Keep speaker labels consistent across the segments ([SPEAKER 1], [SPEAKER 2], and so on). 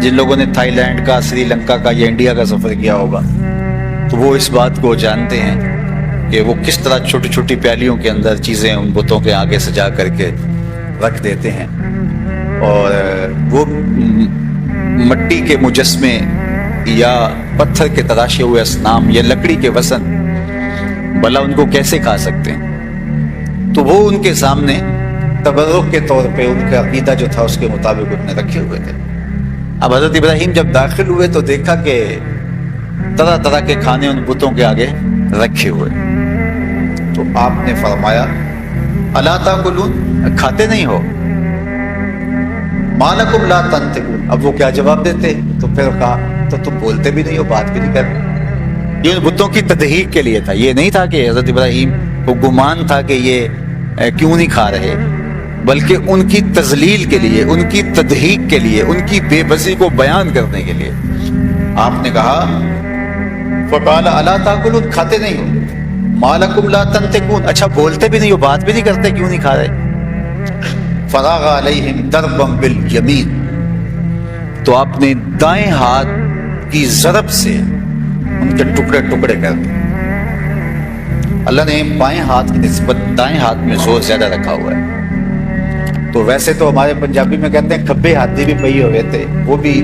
[SPEAKER 1] جن لوگوں نے تھائی لینڈ کا، سری لنکا کا یا انڈیا کا سفر کیا ہوگا تو وہ اس بات کو جانتے ہیں کہ وہ کس طرح چھوٹی چھوٹی پیالیوں کے اندر چیزیں ان بتوں کے آگے سجا کر کے رکھ دیتے ہیں، اور وہ مٹی کے مجسمے یا پتھر کے تراشے ہوئے اصنام یا لکڑی کے وثن بھلا ان کو کیسے کھا سکتے ہیں؟ تو وہ ان کے سامنے تبرک کے طور پہ ان کا عقیدہ جو تھا اس کے مطابق انہوں نے رکھے ہوئے تھے۔ اب حضرت ابراہیم جب داخل ہوئے تو دیکھا کہ طرح طرح کے کھانے ان بتوں کے آگے رکھے ہوئے، تو آپ نے فرمایا الا تاکلون، کھاتے نہیں ہو؟ ما لکم لا تنطقون، اب وہ کیا جواب دیتے؟ تو پھر کہا تو تم بولتے بھی نہیں ہو، بات بھی نہیں کرتے۔ یہ ان بتوں کی تدحیق کے لیے تھا، یہ نہیں تھا کہ حضرت ابراہیم کو گمان تھا کہ یہ کیوں نہیں کھا رہے، بلکہ ان کی تذلیل کے لیے، ان کی تدحیق کے لیے، ان کی بے بسی کو بیان کرنے کے لیے آپ نے کہا فقال الا تاکلون، کھاتے نہیں ہو؟ ما لکم لا تنطقون، اچھا بولتے بھی نہیں ہو، بات بھی نہیں کرتے، کیوں نہیں کھا رہے؟ فراغ علیہم ضربا بالیمین، تو آپ نے دائیں ہاتھ کی ضرب سے ان کے ٹکڑے ٹکڑے کر دیے۔ اللہ نے بائیں ہاتھ کی نسبت دائیں ہاتھ میں زور زیادہ رکھا ہوا ہے، تو ویسے تو ہمارے پنجابی میں کہتے ہیں کھبے ہاتھی بھی پئی ہوئے تھے، وہ بھی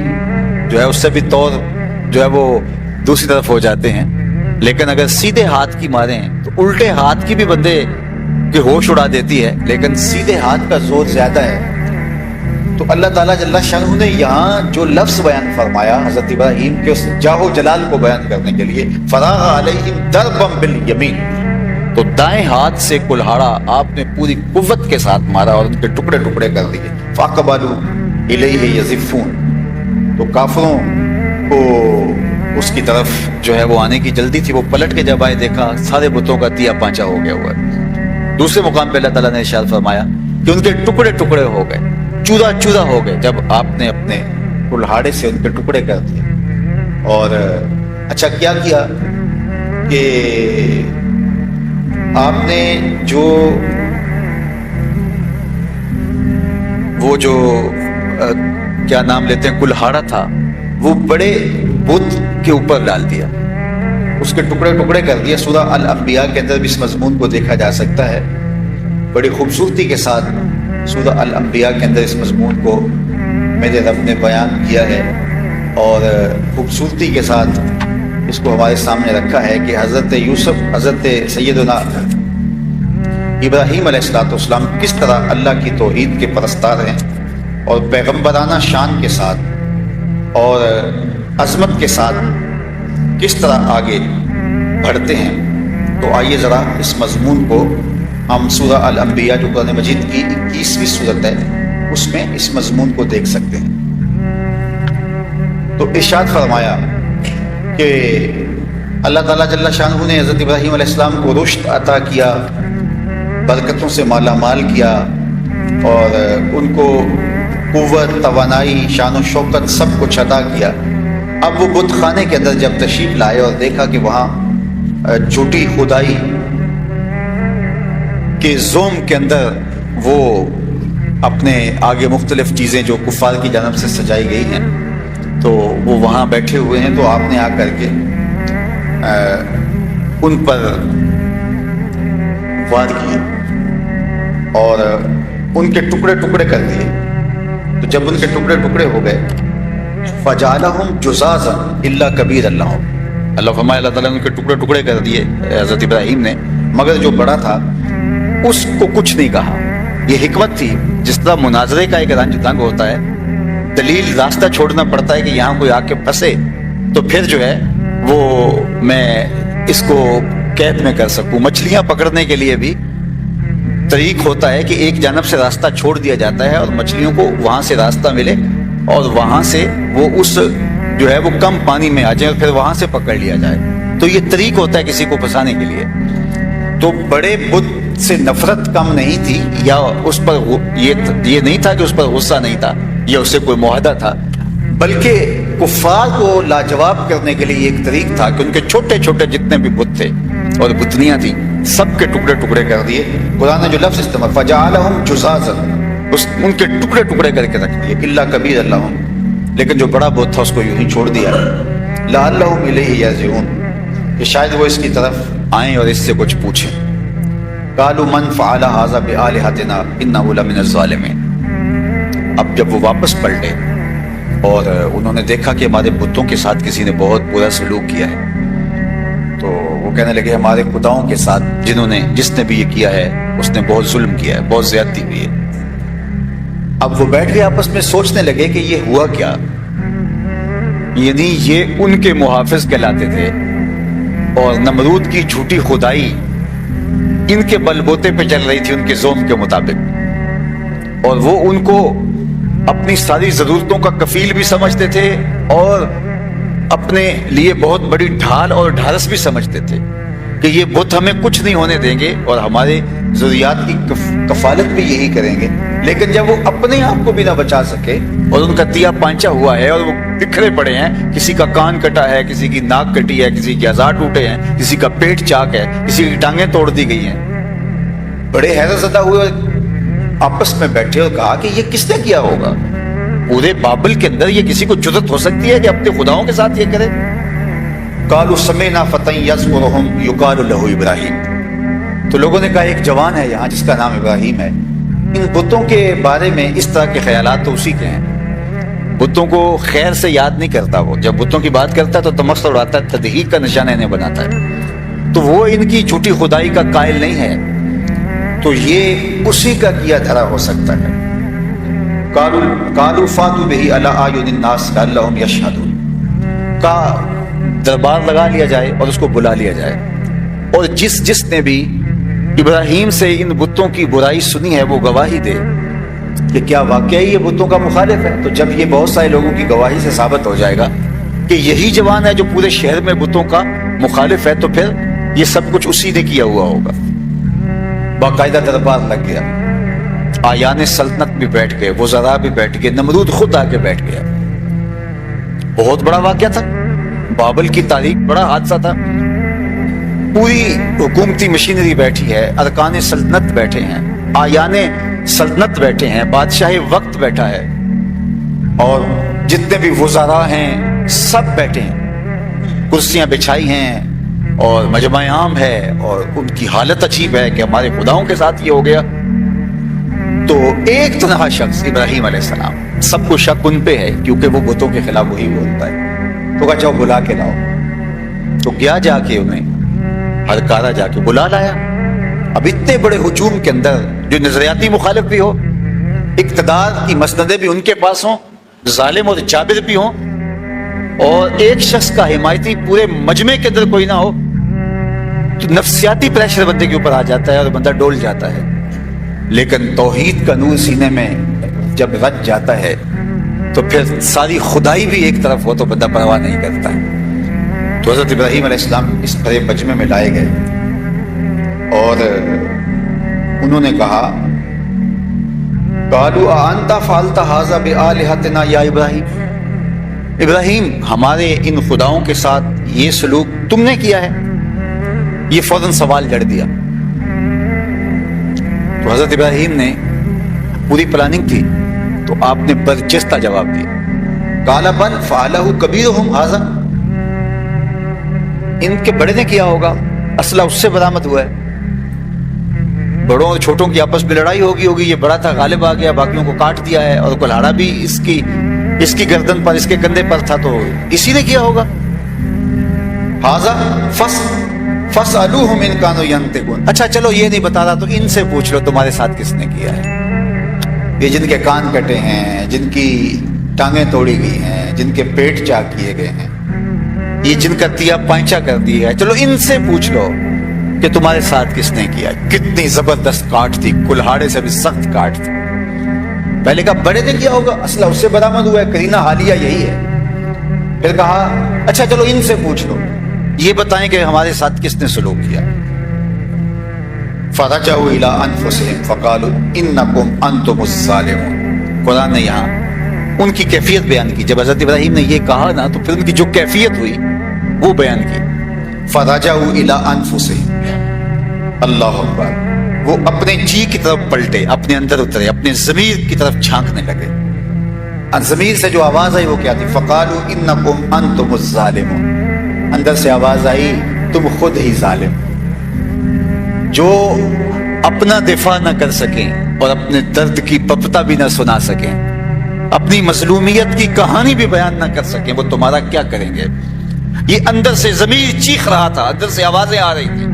[SPEAKER 1] جو ہے اس سے بھی طور جو ہے وہ دوسری طرف ہو جاتے ہیں، لیکن اگر سیدھے ہاتھ کی ماریں تو الٹے ہاتھ کی بھی بندے کے ہوش اڑا دیتی ہے، لیکن سیدھے ہاتھ کا زور زیادہ ہے۔ تو اللہ تعالیٰ جل شانہ نے یہاں جو لفظ بیان فرمایا حضرت ابراہیم کے اس جاہ و جلال کو بیان کرنے کے لیے، فراغ علیہم ضربا بالیمین، تو دائیں ہاتھ سے کلہاڑا آپ نے پوری قوت کے ساتھ مارا اور ان کے ٹکڑے ٹکڑے کر دیے۔ فاقبلوا الیہ یزفون، تو کافروں کو اس کی طرف جو ہے وہ آنے کی جلدی تھی، وہ پلٹ کے جب آئے دیکھا سارے بتوں کا تیا پانچا ہو گیا ہوا ہے۔ دوسرے مقام پہ اللہ تعالیٰ نے ارشاد فرمایا کہ ان کے ٹکڑے ٹکڑے ہو گئے، چورا چورا ہو گئے، جب آپ نے اپنے کلہاڑے سے ان کے ٹکڑے کر دیے۔ اور اچھا کیا کیا کہ آپ نے وہ جو کیا نام لیتے ہیں کلہاڑا تھا، وہ بڑے بت کے اوپر ڈال دیا، اس کے ٹکڑے ٹکڑے کر دیا۔ سورہ الانبیاء کے اندر بھی اس مضمون کو دیکھا جا سکتا ہے، بڑی خوبصورتی کے ساتھ سورہ الانبیاء کے اندر اس مضمون کو میرے رب نے بیان کیا ہے، اور خوبصورتی کے ساتھ اس کو ہمارے سامنے رکھا ہے کہ حضرت یوسف، حضرت سیدنا ابراہیم علیہ السلام کس طرح اللہ کی توحید کے پرستار ہیں اور پیغمبرانہ شان کے ساتھ اور عظمت کے ساتھ کس طرح آگے بڑھتے ہیں۔ تو آئیے ذرا اس مضمون کو ہم سورہ الانبیاء جو قرآن مجید کی 21ویں سورت ہے اس میں اس مضمون کو دیکھ سکتے ہیں۔ تو ارشاد فرمایا کہ اللہ تعالیٰ جل شانہ نے حضرت ابراہیم علیہ السلام کو رشد عطا کیا، برکتوں سے مالا مال کیا، اور ان کو قوت، توانائی، شان و شوکت سب کچھ عطا کیا۔ اب وہ بت خانے کے اندر جب تشریف لائے اور دیکھا کہ وہاں جھوٹی خدائی کے زوم کے اندر وہ اپنے آگے مختلف چیزیں جو کفار کی جانب سے سجائی گئی ہیں، تو وہ وہاں بیٹھے ہوئے ہیں، تو آپ نے آ کر کے ان پر وار کیا اور ان کے ٹکڑے ٹکڑے کر دیے۔ تو جب ان کے ٹکڑے ٹکڑے ہو گئے فجعلہم جزازا الا کبیر لہم، اللہ فرمایا اللہ تعالیٰ نے ان کے ٹکڑے ٹکڑے کر دیے حضرت ابراہیم نے، مگر جو بڑا تھا اس کو کچھ نہیں کہا۔ یہ حکمت تھی، جس طرح مناظرے کا ایک رنگ ہوتا ہے، دلیل راستہ چھوڑنا پڑتا ہے کہ یہاں کوئی آ کے پھنسے تو پھر جو ہے وہ میں اس کو قید میں کر سکوں۔ مچھلیاں پکڑنے کے لیے بھی طریق ہوتا ہے کہ ایک جانب سے راستہ چھوڑ دیا جاتا ہے اور مچھلیوں کو وہاں سے راستہ ملے اور وہاں سے وہ اس جو ہے وہ کم پانی میں آ جائے اور پھر وہاں سے پکڑ لیا جائے۔ تو یہ طریق ہوتا ہے کسی کو پھنسانے کے لیے۔ تو بڑے بت سے نفرت کم نہیں تھی، یا اس پر یہ نہیں تھا کہ اس پر غصہ نہیں تھا یا اس سے کوئی معاہدہ تھا، بلکہ کفار کو لاجواب کرنے کے لیے ایک طریق تھا کہ ان کے چھوٹے چھوٹے جتنے بھی بت تھے اور بتنیاں تھیں سب کے ٹکڑے ٹکڑے کر دیے۔ قرآن نے جو لفظ استعمال فجعلہم جزازا، ان کے ٹکڑے ٹکڑے کر کے رکھ دیے، الا کبیر لہم، لیکن جو بڑا بت تھا اس کو یوں ہی چھوڑ دیا. لعلہم الیہ یرجعون، کہ شاید وہ اس کی طرف آئیں اور اس سے کچھ پوچھیں. قالوا من فعل ھذا بآلہتنا انہ لمن الظالمین. اب جب وہ واپس پلٹے اور انہوں نے دیکھا کہ ہمارے بتوں کے ساتھ کسی نے بہت برا سلوک کیا ہے، تو وہ کہنے لگے ہمارے خداؤں کے ساتھ جس نے بھی یہ کیا ہے اس نے بہت ظلم کیا ہے، بہت زیادتی ہوئی ہے. اب وہ بیٹھ کے آپس میں سوچنے لگے کہ یہ ہوا کیا. یعنی یہ ان کے محافظ کہلاتے تھے اور نمرود کی جھوٹی خدائی ان کے بل بوتے پہ چل رہی تھی ان کے زوم کے مطابق، اور وہ ان کو اپنی ساری ضرورتوں کا کفیل بھی سمجھتے تھے اور اپنے لیے بہت بڑی ڈھال اور ڈھارس بھی سمجھتے تھے کہ یہ بت ہمیں کچھ نہیں ہونے دیں گے اور ہمارے ضروریات کی کفالت بھی یہی کریں گے. لیکن جب وہ اپنے آپ کو بھی نہ بچا سکے اور ان کا تیا پانچا ہوا ہے اور وہ بکھرے پڑے ہیں، کسی کا کان کٹا ہے، کسی کی ناک کٹی ہے، کسی کے اعضاء ٹوٹے ہیں، کسی کا پیٹ چاک ہے، کسی کی ٹانگیں توڑ دی گئی ہیں، بڑے حیرت زدہ ہوئے اور آپس میں بیٹھے اور کہا کہ یہ کس نے کیا ہوگا؟ پورے بابل کے اندر یہ کسی کو جرأت ہو سکتی ہے کہ اپنے خداؤں کے ساتھ یہ کرے؟ قالوا سمعنا فتى يذكرهم يقال له ابراہیم. تو لوگوں نے کہا ایک جوان ہے یہاں جس کا نام ابراہیم ہے. ان بتوں کے بارے میں اس طرح کے خیالات تو اسی کے ہیں. بتوں کو خیر سے یاد نہیں کرتا، وہ جب بتوں کی بات کرتا ہے تو تمسخر اڑاتا ہے، تضحیک کا نشانہ انہیں بناتا ہے. تو وہ ان کی جھوٹی خدائی کا قائل نہیں ہے، تو یہ اسی کا کیا دھرا ہو سکتا ہے. قالوا فاتوا به علی اعین الناس لعلهم یشهدون. کا دربار لگا لیا جائے اور اس کو بلا لیا جائے، اور جس نے بھی ابراہیم سے ان بتوں کی برائی سنی ہے وہ گواہی دے کہ کیا واقعی یہ بتوں کا مخالف ہے. تو جب یہ بہت سارے لوگوں کی گواہی سے ثابت ہو جائے گا کہ یہی جوان ہے جو پورے شہر میں بتوں کا مخالف ہے، تو پھر یہ سب کچھ اسی نے کیا ہوا ہوگا. باقاعدہ دربار لگ گیا، آیان سلطنت بھی بیٹھ گئے، وزراء بھی بیٹھ گئے، نمرود خود آ کے بیٹھ گیا. بہت بڑا واقعہ تھا، بابل کی تاریخ بڑا حادثہ تھا. پوری حکومتی مشینری بیٹھی ہے، ارکان سلطنت بیٹھے ہیں، آیان سلطنت بیٹھے ہیں، بادشاہ وقت بیٹھا ہے، اور جتنے بھی وزراء ہیں سب بیٹھے ہیں، کرسیاں بچھائی ہیں اور مجمع عام ہے، اور ان کی حالت عجیب ہے کہ ہمارے خداؤں کے ساتھ یہ ہو گیا. تو ایک تنہا شخص ابراہیم علیہ السلام، سب کو شک ان پہ ہے کیونکہ وہ بتوں کے خلاف وہی بولتا ہے. تو کہا جاؤ بلا کے لاؤ. تو گیا جا کے انہیں ہرکارا جا کے بلا لایا. اب اتنے بڑے ہجوم کے اندر جو نظریاتی مخالف بھی ہو، اقتدار کی مسندیں بھی ان کے پاس ہوں، ظالم اور جابر بھی ہوں، اور ایک شخص کا حمایتی پورے مجمع کے اندر کوئی نہ ہو، تو نفسیاتی پریشر بندے کے اوپر آ جاتا ہے اور بندہ ڈول جاتا ہے. لیکن توحید کا نور سینے میں جب رچ جاتا ہے تو پھر ساری خدائی بھی ایک طرف ہو تو بندہ پرواہ نہیں کرتا. تو حضرت ابراہیم علیہ السلام اس بڑے مجمع میں لائے گئے اور انہوں نے کہا قالوا انت فعلت هذا بآلهتنا یا ابراہیم. ابراہیم، ہمارے ان خداؤں کے ساتھ یہ سلوک تم نے کیا ہے؟ یہ فوراً سوال جڑ دیا. تو حضرت ابراہیم نے پوری پلاننگ تھی تو آپ نے برجستہ جواب دیا. قال بل فعلہ کبیرہم ھذا. ان کے بڑے نے کیا ہوگا، اسلحہ اس سے برآمد ہوا ہے. بڑوں اور چھوٹوں کی آپس میں لڑائی ہوگی، یہ بڑا تھا غالب آ گیا، باقیوں کو کاٹ دیا ہے، اور کلہاڑا بھی اس کی گردن پر، اس کے کندھے پر تھا، تو اسی نے کیا ہوگا. ھذا فاسألوہم ان کانوا ینطقون. اچھا چلو یہ نہیں بتا رہا تو ان سے پوچھ لو تمہارے ساتھ کس نے کیا ہے. یہ جن کے کان کٹے ہیں، جن کی ٹانگیں توڑی گئی ہیں، جن کے پیٹ چاک کیے گئے ہیں، یہ جن کا تیا پائچا کر دیا ہے، چلو ان سے پوچھ لو کہ تمہارے ساتھ کس نے کیا. کتنی زبردست کاٹ تھی، کلہاڑے سے بھی سخت کاٹ تھی. پہلے کہا بڑے نے کیا ہوگا، اسلحہ اس سے برآمد ہوا ہے، قرینہ حالیہ یہی ہے. پھر کہا اچھا چلو ان سے پوچھ لو، یہ بتائیں کہ ہمارے ساتھ کس نے سلوک کیا. فرجعوا الى انفسهم فقالوا انکم انتم الظالمون. قرآن نے یہاں ان کی کیفیت بیان کی. جب حضرت ابراہیم نے یہ کہا نا تو پھر ان کی جو کیفیت ہوئی وہ بیان کی. فرجعوا الى انفسهم. اللہ اکبر. وہ اپنے جی کی طرف پلٹے، اپنے اندر اترے، اپنے ضمیر کی طرف جھانکنے لگے. ضمیر سے جو آواز آئی وہ کیا تھی؟ فقالوا انکم انتم الظالمون، اندر سے آواز آئی تم خود ہی ظالم، جو اپنا دفاع نہ کر سکیں اور اپنے درد کی پپتا بھی نہ سنا سکیں، اپنی مظلومیت کی کہانی بھی بیان نہ کر سکیں، وہ تمہارا کیا کریں گے؟ یہ اندر سے ضمیر چیخ رہا تھا، اندر سے آوازیں آ رہی تھی۔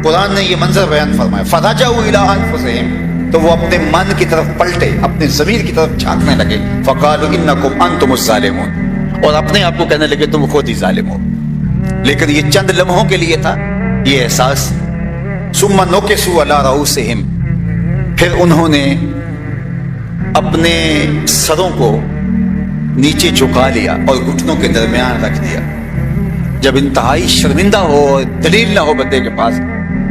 [SPEAKER 1] قرآن نے یہ منظر بیان فرمایا، فَرَجَعُوا إِلَىٰ أَنفُسِهِمْ، تو وہ اپنے من کی طرف پلٹے، اپنے ضمیر کی طرف جھانکنے لگے، فَقَالُوا إِنَّكُمْ أَنْتُمُ الظَّالِمُونَ، اور اپنے آپ کو کہنے لگے تم خود ہی ظالم ہو۔ لیکن یہ چند لمحوں کے لیے تھا یہ احساس۔ ثُمَّ نُكِسُوا عَلَىٰ رُءُوسِهِمْ، پھر انہوں نے اپنے سروں کو نیچے جھکا لیا اور گھٹنوں کے درمیان رکھ دیا۔ جب انتہائی شرمندہ ہو اور دلیل نہ ہو بندے کے پاس،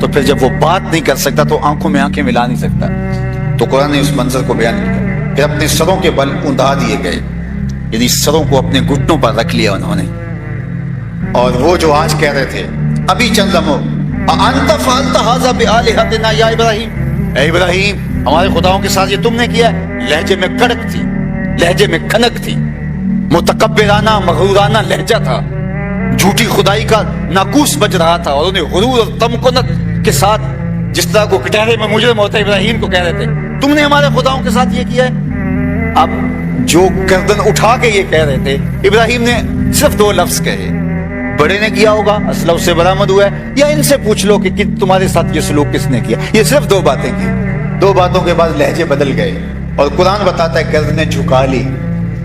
[SPEAKER 1] تو پھر جب وہ بات نہیں کر سکتا تو آنکھوں میں آنکھیں ملا نہیں سکتا، تو قرآن نے اس منظر کو بیان کیا۔ پھر اپنے سروں کے بل اوندا دیے گئے، یعنی سروں کو اپنے گھٹنوں پر رکھ لیا انہوں نے، اور وہ جو آج کہہ رہے تھے ابھی چند لمحوں، أَأَنْتَ فَعَلْتَ هَٰذَا بِآلِهَتِنَا يَا إِبْرَاہِيمُ، اے ابراہیم ہمارے خداؤں کے ساتھ یہ تم نے کیا ہے؟ لہجے میں کڑک تھی، لہجے میں کھنک تھی، متکبرانہ مغرورانہ لہجہ تھا، جھوٹی خدائی کا ناقوس بج رہا تھا، اور انہیں غرور اور تمکنت کے ساتھ، جس طرح کو کٹہرے میں مجرم ہوتا ہے ابراہیم کو کہہ رہے تھے تم نے ہمارے خداؤں کے ساتھ یہ کیا ہے۔ اب جو گردن اٹھا کے یہ کہہ رہے تھے، ابراہیم نے صرف دو لفظ کہے، بڑے نے کیا ہوگا اسلحہ اس سے برآمد ہوا ہے، یا ان سے پوچھ لو کہ تمہارے ساتھ یہ سلوک کس نے کیا۔ یہ صرف دو باتیں کی، دو باتوں کے بعد لہجے بدل گئے، اور قرآن بتاتا ہے گردنیں جھکا لی،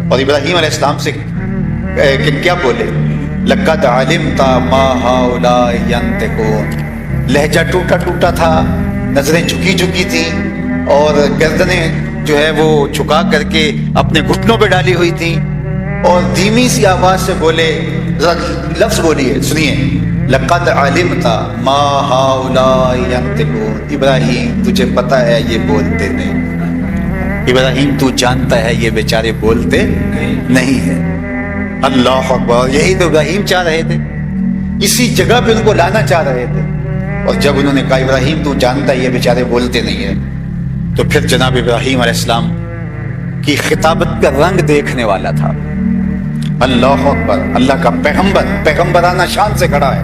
[SPEAKER 1] اور ابراہیم علیہ السلام سے کہ کیا بولے؟ لَقَدْ عَلِمْتَ مَا هَٰؤُلَاءِ يَنطِقُونَ، لہجہ ٹوٹا ٹوٹا تھا، نظریں جھکی جھکی تھیں، اور گردنیں جو ہے وہ جھکا کر کے اپنے گھٹنوں پہ ڈالی ہوئی تھیں، اور دھیمی سی آواز سے بولے، لفظ بولیے سنیے، لَقَدْ عَلِمْتَ مَا هَٰؤُلَاءِ يَنطِقُونَ، ابراہیم تجھے پتہ ہے یہ بولتے نہیں، ابراہیم تو جانتا ہے یہ بیچارے بولتے نہیں ہیں۔ اللہ اکبر، یہی تو ابراہیم چاہ رہے تھے، اسی جگہ پہ ان کو لانا چاہ رہے تھے، اور جب انہوں نے کہا ابراہیم تو جانتا ہے یہ بیچارے بولتے نہیں ہیں، تو پھر جناب ابراہیم علیہ السلام کی خطابت کا رنگ دیکھنے والا تھا۔ اللہ اکبر، اللہ کا پیغمبر پیغمبرانہ شان سے کھڑا ہے،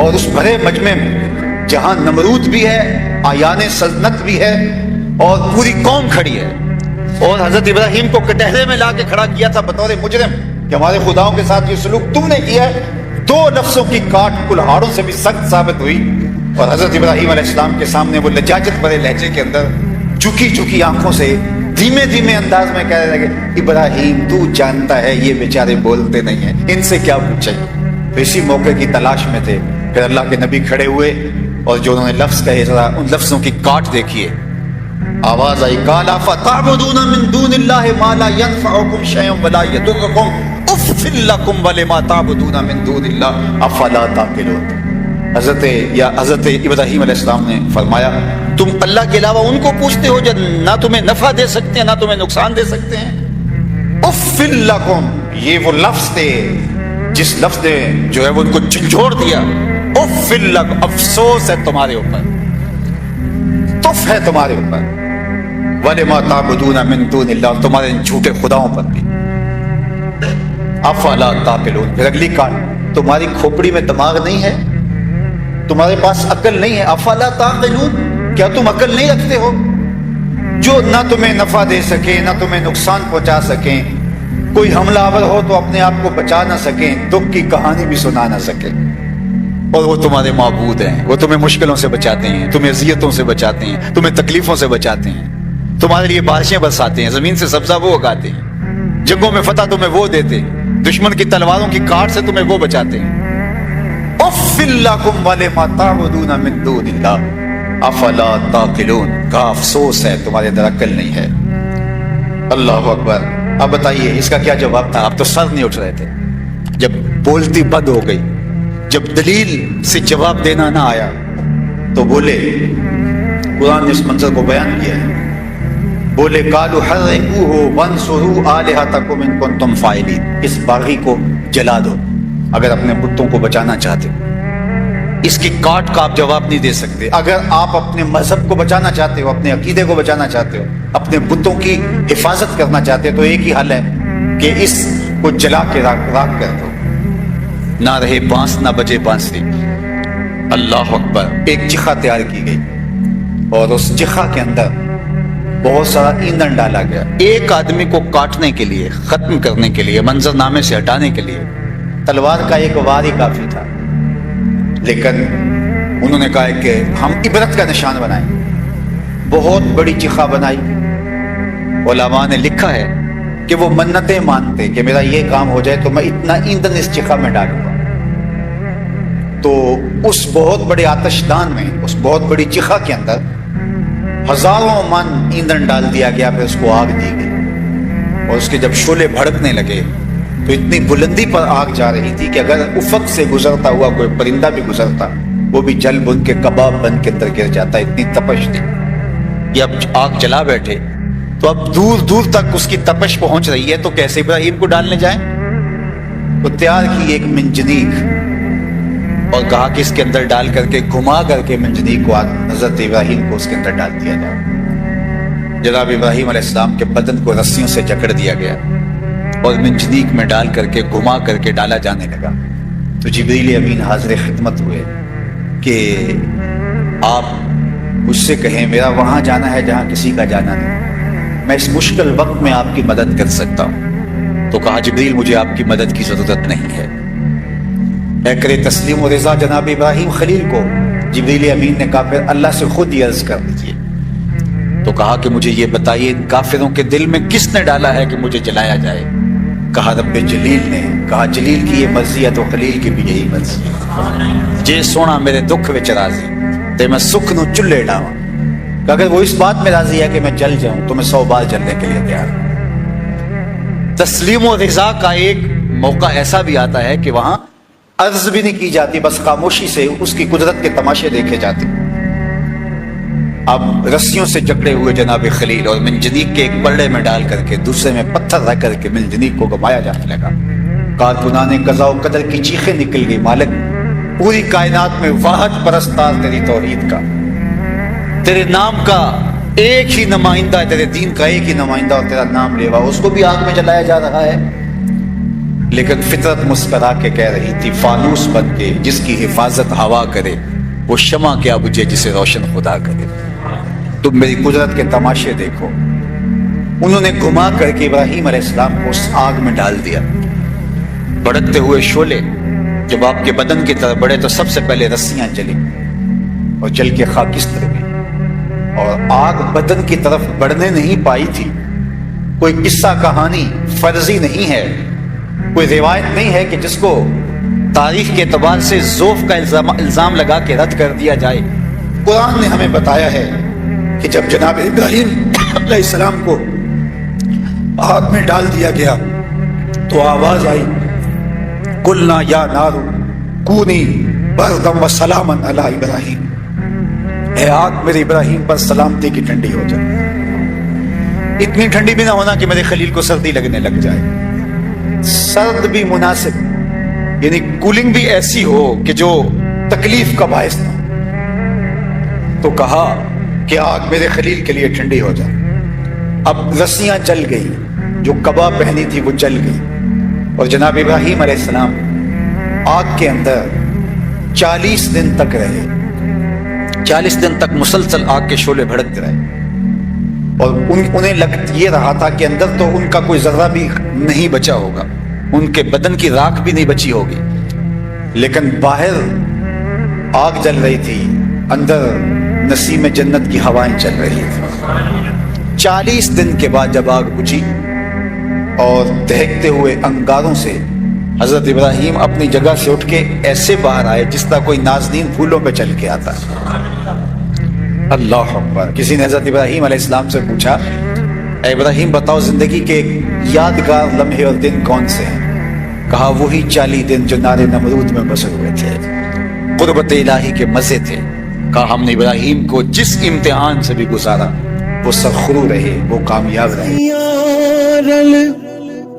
[SPEAKER 1] اور اس بھرے مجمع میں جہاں نمرود بھی ہے، آیان سلطنت بھی ہے، اور پوری قوم کھڑی ہے، اور حضرت ابراہیم کو کٹہرے میں لا کے کھڑا کیا تھا بطور مجرم کہ ہمارے خداؤں کے ساتھ یہ سلوک تم نے کیا ہے۔ دو لفظوں کی کاٹ کلہاڑوں سے بھی سخت ثابت ہوئی، اور حضرت ابراہیم علیہ السلام کے سامنے وہ لجاجت بھرے لہجے کے اندر جھکی جھکی آنکھوں سے دھیمے دھیمے انداز میں کہنے لگے، ابراہیم تو جانتا ہے یہ بیچارے بولتے نہیں ہیں، ان سے کیا پوچھیں۔ تو اسی موقع کی تلاش میں تھے، پھر اللہ کے نبی کھڑے ہوئے، اور جو انہوں نے لفظ کہے ذرا ان لفظوں کی کاٹ دیکھیے۔ آواز آئی، قال فتعبدون من دون اللہ ما لا ينفعكم شيئا ولا يضركم اف لكم ولما تعبدون من دون اللہ افلا تعقلون۔ حضرت ابراہیم علیہ السلام نے فرمایا، تم اللہ کے علاوہ ان کو پوچھتے ہو جو نہ تمہیں نفع دے سکتے ہیں نہ تمہیں نقصان دے سکتے ہیں۔ اف لکم، یہ وہ لفظ تھے جس لفظ نے جو ہے وہ ان کو جھنجھوڑ دیا۔ اف لکم، افسوس ہے تمہارے اوپر، تف ہے تمہارے اوپر، وَلِمَا تَعْبُدُونَ مِن دُونِ اللَّهِ، تمہارے ان جھوٹے خداؤں پر بھی۔ افلا تعقلون، پھر اگلی کار، تمہاری کھوپڑی میں دماغ نہیں ہے، تمہارے پاس عقل نہیں ہے۔ افلا تعقلون، کیا تم عقل نہیں رکھتے ہو؟ جو نہ تمہیں نفع دے سکے نہ تمہیں نقصان پہنچا سکیں، کوئی حملہ آور ہو تو اپنے آپ کو بچا نہ سکیں، دکھ کی کہانی بھی سنا نہ سکیں، اور وہ تمہارے معبود ہیں، وہ تمہیں مشکلوں سے بچاتے ہیں، تمہیں اذیتوں سے بچاتے ہیں، تمہیں تکلیفوں سے بچاتے ہیں، تمہارے لیے بارشیں برساتے ہیں، زمین سے سبزہ وہ اگاتے ہیں، جنگوں میں فتح تمہیں وہ دیتے ہیں، دشمن کی تلواروں کی کاٹ سے تمہیں وہ بچاتے ہیں۔ اف لکم ولما تعبدون من دون اللہ افلا تعقلون، کا افسوس ہے تمہارے اندر عقل نہیں ہے۔ اللہ اکبر۔ اب بتائیے اس کا کیا جواب تھا؟ اب تو سر نہیں اٹھ رہے تھے، جب بولتی بند ہو گئی، جب دلیل سے جواب دینا نہ آیا تو بولے، قرآن نے اس منظر کو بیان کیا ہے، بولے قالوا حرقوه وانصروا آلهتكم ان کنتم فاعلین، اس باغی کو جلا دو اگر اپنے بتوں کو بچانا چاہتے۔ اس کی کاٹ کا آپ جواب نہیں دے سکتے. اگر آپ اپنے مذہب کو بچانا چاہتے ہو, اپنے عقیدے کو بچانا چاہتے ہو, اپنے بتوں کی حفاظت کرنا چاہتے ہو, تو ایک ہی حل ہے کہ اس کو جلا کے راکھ کر دو. نہ رہے بانس نہ بجے بانسری. اللہ اکبر. ایک چخا تیار کی گئی اور اس چخا کے اندر بہت سارا ایندھن ڈالا گیا. ایک آدمی کو کاٹنے کے لیے, ختم کرنے کے لیے, منظر نامے سے ہٹانے کے لیے تلوار کا ایک وار ہی کافی تھا. لیکن انہوں نے کہا کہ ہم عبرت کا نشان بنائیں. بہت بڑی چخا بنائی. علماء نے لکھا ہے کہ وہ منتیں مانتے کہ میرا یہ کام ہو جائے تو میں اتنا ایندھن اس چخا میں ڈالوں گا. تو اس بہت بڑے آتش دان میں, اس بہت بڑی چخا کے اندر ہزاروں من ایندھن ڈال دیا گیا. پھر اس کو آگ دی گئی اور اس کے جب شعلے بھڑکنے لگے تو اتنی بلندی پر آگ جا رہی تھی کہ اگر افق سے گزرتا ہوا کوئی پرندہ بھی گزرتا وہ بھی جل بن کے کباب بن کے اندر گر جاتا. اتنی تپش تھی کہ اب آگ جلا بیٹھے تو اب دور دور تک اس کی تپش پہنچ رہی ہے. تو کیسے ابراہیم کو ڈالنے جائیں؟ تو تیار کی ایک منجنیق اور کہا کہ اس کے اندر ڈال کر کے گھما کر کے منجنیق کو حضرت ابراہیم کو اس کے اندر ڈال دیا جائے. جناب ابراہیم علیہ السلام کے بدن کو رسیوں سے جکڑ دیا گیا اور منجنیق میں ڈال کر کے گھما کر کے ڈالا جانے لگا. تو جبریل امین حاضر خدمت ہوئے کہ آپ مجھ سے کہیں میرا وہاں جانا ہے جہاں کسی کا جانا نہیں, میں اس مشکل وقت میں آپ کی مدد کر سکتا ہوں. تو کہا جبریل مجھے آپ کی مدد کی ضرورت نہیں ہے. اے کرے تسلیم و رضا جناب ابراہیم خلیل کو جبریل امین نے کہا پھر اللہ سے خود ہی عرض کر دیجیے. تو کہا کہ مجھے یہ بتائیے ان کافروں کے دل میں کس نے ڈالا ہے کہ مجھے جلایا جائے؟ کہا رب جلیل نے. کہا جلیل کی یہ مرضی ہے تو خلیل کی بھی یہی مرضی ہے. جے سونا میرے دکھ وچ راضی تے میں سکھ نو چلے ڈاواں. کہ اگر وہ اس بات میں راضی ہے کہ میں جل جاؤں تو میں 100 بار جلنے کے لیے تیار ہوں. تسلیم و رضا کا ایک موقع ایسا بھی آتا ہے کہ وہاں عرض بھی نہیں کی جاتی, بس خاموشی سے اس کی قدرت کے تماشے دیکھے جاتے. اب رسیوں سے جکڑے ہوئے جناب خلیل اور منجنیق کے ایک پلڑے میں ڈال کر کے دوسرے میں پتھر رکھ کر کے منجنیق کو گھمایا جانے لگا. کارکنان قضاء و قدر کی چیخیں نکل گئی, مالک پوری کائنات میں واحد پرستار تیری توحید کا, تیرے نام کا ایک ہی نمائندہ ہے, تیرے دین کا ایک ہی نمائندہ اور تیرا نام لیوا, اس کو بھی آگ میں جلایا جا رہا ہے. لیکن فطرت مسکرا کے کہہ رہی تھی فانوس بن کے جس کی حفاظت ہوا کرے وہ شمع کیا بجھے جسے روشن خدا کرے. تم میری قدرت کے تماشے دیکھو. انہوں نے گھما کر کے ابراہیم علیہ السلام کو اس آگ میں ڈال دیا. بڑھتے ہوئے شعلے جب آپ کے بدن کی طرف بڑھے تو سب سے پہلے رسیاں جلی اور جل کے خاکستر ہوئی, اور آگ بدن کی طرف بڑھنے نہیں پائی تھی. کوئی قصہ کہانی فرضی نہیں ہے, کوئی روایت نہیں ہے کہ جس کو تاریخ کے اعتبار سے ذوف کا الزام لگا کے رد کر دیا جائے. قرآن نے ہمیں بتایا ہے کہ جب جناب ابراہیم علیہ السلام کو آگ میں ڈال دیا گیا تو آواز آئی قلنا یا نار کونی بردم و سلاما علی ابراہیم, اے آگ میرے ابراہیم پر سلامتی کی ٹھنڈی ہو جائے. اتنی ٹھنڈی بھی نہ ہونا کہ میرے خلیل کو سردی لگنے لگ جائے, سرد بھی مناسب, یعنی کولنگ بھی ایسی ہو کہ جو تکلیف کا باعث نہ. تو کہا کہ آگ میرے خلیل کے لیے ٹھنڈی ہو جائے. اب رسیاں جل گئی, جو کبا پہنی تھی وہ جل گئی, اور جناب ابراہیم علیہ السلام آگ کے اندر 40 دن تک رہے. 40 دن تک مسلسل آگ کے شعلے بھڑکتے رہے, اور انہیں لگ یہ رہا تھا کہ اندر تو ان کا کوئی ذرہ بھی نہیں بچا ہوگا, ان کے بدن کی راکھ بھی نہیں بچی ہوگی, لیکن باہر آگ جل رہی تھی, اندر نسیم جنت کی ہوائیں چل رہی تھی. 40 دن کے بعد جب آگ بجھی اور دہکتے ہوئے انگاروں سے حضرت ابراہیم اپنی جگہ سے اٹھ کے ایسے باہر آئے جس طرح کوئی نازنین پھولوں پہ چل کے آتا. اللہ اکبر. کسی نے حضرت ابراہیم علیہ السلام سے پوچھا اے ابراہیم بتاؤ زندگی کے یادگار لمحے اور دن کون سے ہیں؟ کہا وہی 40 دن جو نار نمرود میں بسر ہوئے تھے, قربت الہی کے مزے تھے. کہا ہم نے ابراہیم کو جس امتحان سے بھی گزارا وہ سرخرو رہے, وہ کامیاب رہے.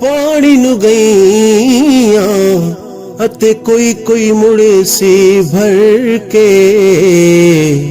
[SPEAKER 2] پاڑی نو گئیاں ਅਤੇ ਕੋਈ ਮੁੜੇ ਸੀ ਭਰ ਕੇ।